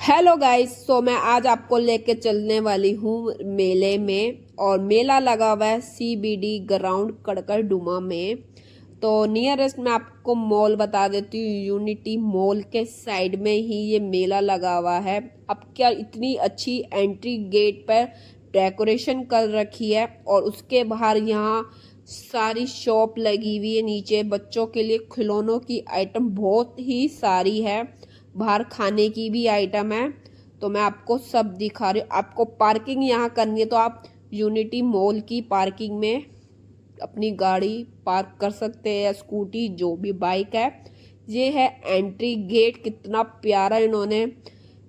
Hello guys. मैं आज आपको लेके चलने वाली हूँ मेले में। और मेला लगा हुआ है CBD ग्राउंड कड़कड़डुमा में। तो नियरेस्ट मैं आपको मॉल बता देती हूँ, यूनिटी मॉल के साइड में ही ये मेला लगा हुआ है। अब क्या इतनी अच्छी एंट्री गेट पर डेकोरेशन कर रखी है और उसके बाहर यहाँ सारी शॉप लगी हुई है। नीचे बच्चों के लिए खिलौनों की आइटम बहुत ही सारी है, बाहर खाने की भी आइटम है। तो मैं आपको सब दिखा रही हूँ। आपको पार्किंग यहाँ करनी है तो आप यूनिटी मॉल की पार्किंग में अपनी गाड़ी पार्क कर सकते हैं, या स्कूटी, जो भी बाइक है। ये है एंट्री गेट। कितना प्यारा इन्होंने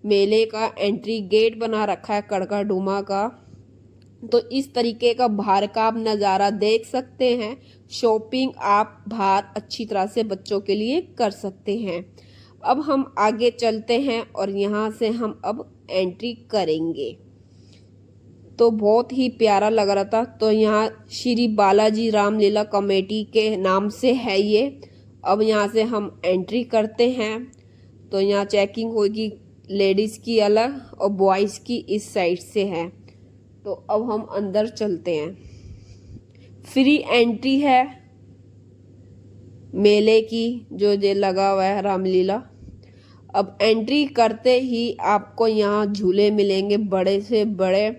मेले का एंट्री गेट बना रखा है कड़कड़डुमा का। तो इस तरीके का बाहर का आप नज़ारा देख सकते हैं। शॉपिंग आप बाहर अच्छी तरह से बच्चों के लिए कर सकते हैं। अब हम आगे चलते हैं और यहाँ से हम अब एंट्री करेंगे। तो बहुत ही प्यारा लग रहा था। तो यहाँ श्री बालाजी रामलीला कमेटी के नाम से है ये। अब यहाँ से हम एंट्री करते हैं। तो यहाँ चेकिंग होगी, लेडीज़ की अलग और बॉयज़ की इस साइड से है। तो अब हम अंदर चलते हैं। फ्री एंट्री है मेले की, जो ये लगा हुआ है रामलीला। अब एंट्री करते ही आपको यहाँ झूले मिलेंगे बड़े से बड़े,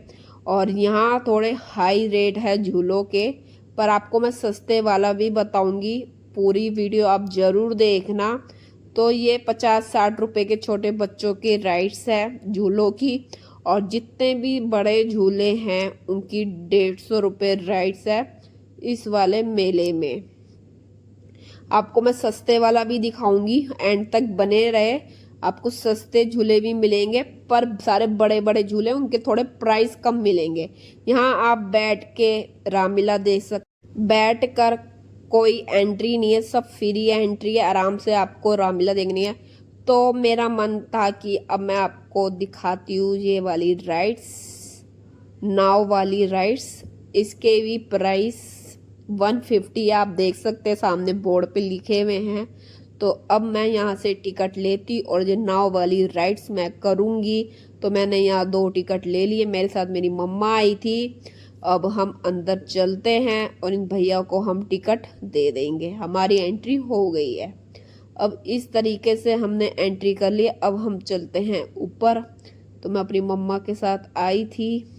और यहाँ थोड़े हाई रेट है झूलों के, पर आपको मैं सस्ते वाला भी बताऊंगी। पूरी वीडियो आप ज़रूर देखना। तो ये 50-60 रुपए के छोटे बच्चों के राइड्स है झूलों की, और जितने भी बड़े झूले हैं उनकी 150 रुपये राइड्स है इस वाले मेले में। आपको मैं सस्ते वाला भी दिखाऊंगी, एंड तक बने रहे। आपको सस्ते झूले भी मिलेंगे, पर सारे बड़े बड़े झूले उनके थोड़े प्राइस कम मिलेंगे। यहाँ आप बैठ के रामलीला देख सकते। बैठ कर कोई एंट्री नहीं है, सब फ्री एंट्री है। आराम से आपको रामलीला देखनी है। तो मेरा मन था कि अब मैं आपको दिखाती हूँ ये वाली राइड्स, नाव वाली राइड्स। इसके भी प्राइस 150 आप देख सकते हैं, सामने बोर्ड पे लिखे हुए हैं। तो अब मैं यहाँ से टिकट लेती और ये नाव वाली राइड्स मैं करूँगी। तो मैंने यहाँ 2 टिकट ले लिए, मेरे साथ मेरी मम्मा आई थी। अब हम अंदर चलते हैं और इन भैया को हम टिकट दे देंगे। हमारी एंट्री हो गई है। अब इस तरीके से हमने एंट्री कर ली। अब हम चलते हैं ऊपर। तो मैं अपनी मम्मा के साथ आई थी,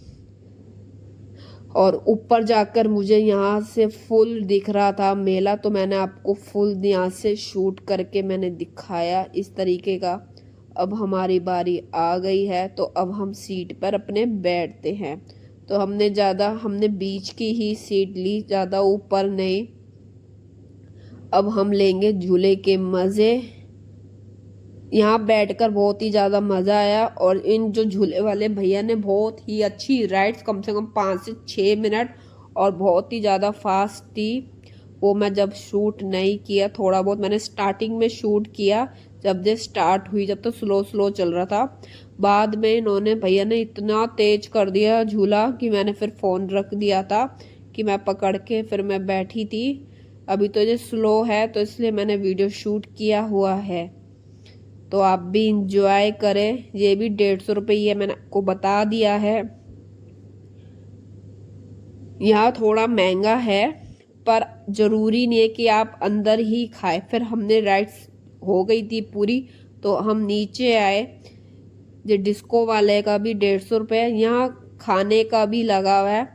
और ऊपर जाकर मुझे यहाँ से फुल दिख रहा था मेला। तो मैंने आपको फुल यहाँ से शूट करके मैंने दिखाया इस तरीके का। अब हमारी बारी आ गई है, तो अब हम सीट पर अपने बैठते हैं। तो हमने बीच की ही सीट ली, ज़्यादा ऊपर नहीं। अब हम लेंगे झूले के मज़े। यहाँ बैठकर बहुत ही ज़्यादा मज़ा आया, और इन जो झूले वाले भैया ने बहुत ही अच्छी राइड्स, कम से कम 5 से 6 मिनट, और बहुत ही ज़्यादा फास्ट थी। वो मैं जब शूट नहीं किया, थोड़ा बहुत मैंने स्टार्टिंग में शूट किया, जब ये स्टार्ट हुई, जब तो स्लो स्लो चल रहा था। बाद में इन्होंने भैया ने इतना तेज कर दिया झूला कि मैंने फिर फ़ोन रख दिया था, कि मैं पकड़ के फिर मैं बैठी थी। अभी तो ये स्लो है, तो इसलिए मैंने वीडियो शूट किया हुआ है। तो आप भी इंजॉय करें। ये भी 150 रुपये ही है, मैंने आपको बता दिया है। यहाँ थोड़ा महंगा है, पर ज़रूरी नहीं है कि आप अंदर ही खाएं। फिर हमने राइड्स हो गई थी पूरी, तो हम नीचे आए। ये डिस्को वाले का भी 150 रुपये। यहाँ खाने का भी लगा हुआ है,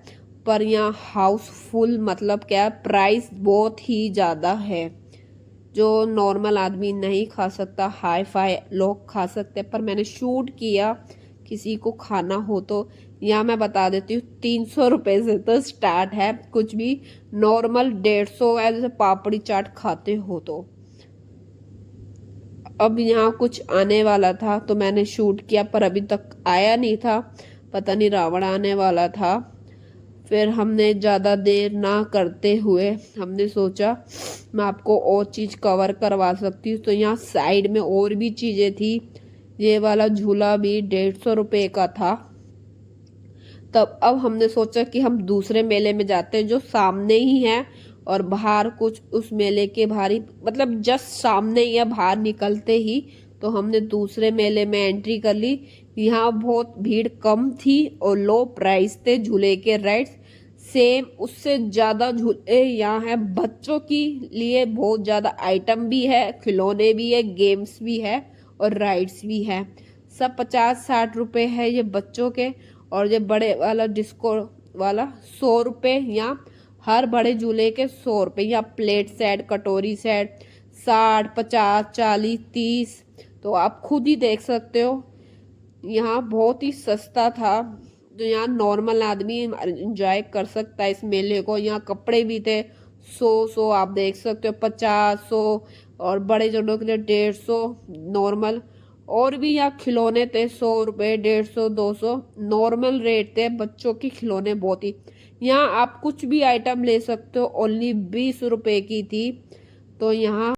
पर यहाँ हाउसफुल, मतलब क्या, प्राइस बहुत ही ज़्यादा है। जो नॉर्मल आदमी नहीं खा सकता, हाई फाई लोग खा सकते हैं। पर मैंने शूट किया, किसी को खाना हो तो। यहाँ मैं बता देती हूँ, 300 रुपये से तो स्टार्ट है। कुछ भी नॉर्मल 150 है, जैसे पापड़ी चाट खाते हो तो। अब यहाँ कुछ आने वाला था तो मैंने शूट किया, पर अभी तक आया नहीं था। पता नहीं रावण आने वाला था। फिर हमने ज़्यादा देर ना करते हुए हमने सोचा मैं आपको और चीज़ कवर करवा सकती हूँ। तो यहाँ साइड में और भी चीज़ें थी। ये वाला झूला भी 150 रुपये का था। तब अब हमने सोचा कि हम दूसरे मेले में जाते हैं, जो सामने ही है, और बाहर कुछ उस मेले के बाहर ही, मतलब जस्ट सामने ही है, बाहर निकलते ही। तो हमने दूसरे मेले में एंट्री कर ली। यहाँ बहुत भीड़ कम थी और लो प्राइस थे झूले के राइड्स। सेम उससे ज़्यादा झूले यहाँ है। बच्चों की लिए बहुत ज़्यादा आइटम भी है, खिलौने भी है, गेम्स भी है और राइड्स भी है। सब 50-60 रुपये है ये बच्चों के, और ये बड़े वाला डिस्को वाला 100 रुपये। यहाँ हर बड़े झूले के 100 रुपये। यहाँ प्लेट सेट, कटोरी सेट 60, 50, 40, 30। तो आप खुद ही देख सकते हो, यहाँ बहुत ही सस्ता था, जो यहाँ नॉर्मल आदमी एंजॉय कर सकता है इस मेले को। यहाँ कपड़े भी थे 100 आप देख सकते हो, 50, 100 और बड़े जनों के लिए 150 नॉर्मल। और भी यहाँ खिलौने थे 100 रुपये, 150, 200 नॉर्मल रेट थे बच्चों के खिलौने बहुत ही। यहाँ आप कुछ भी आइटम ले सकते हो, ओनली 20 रुपये की थी। तो यहाँ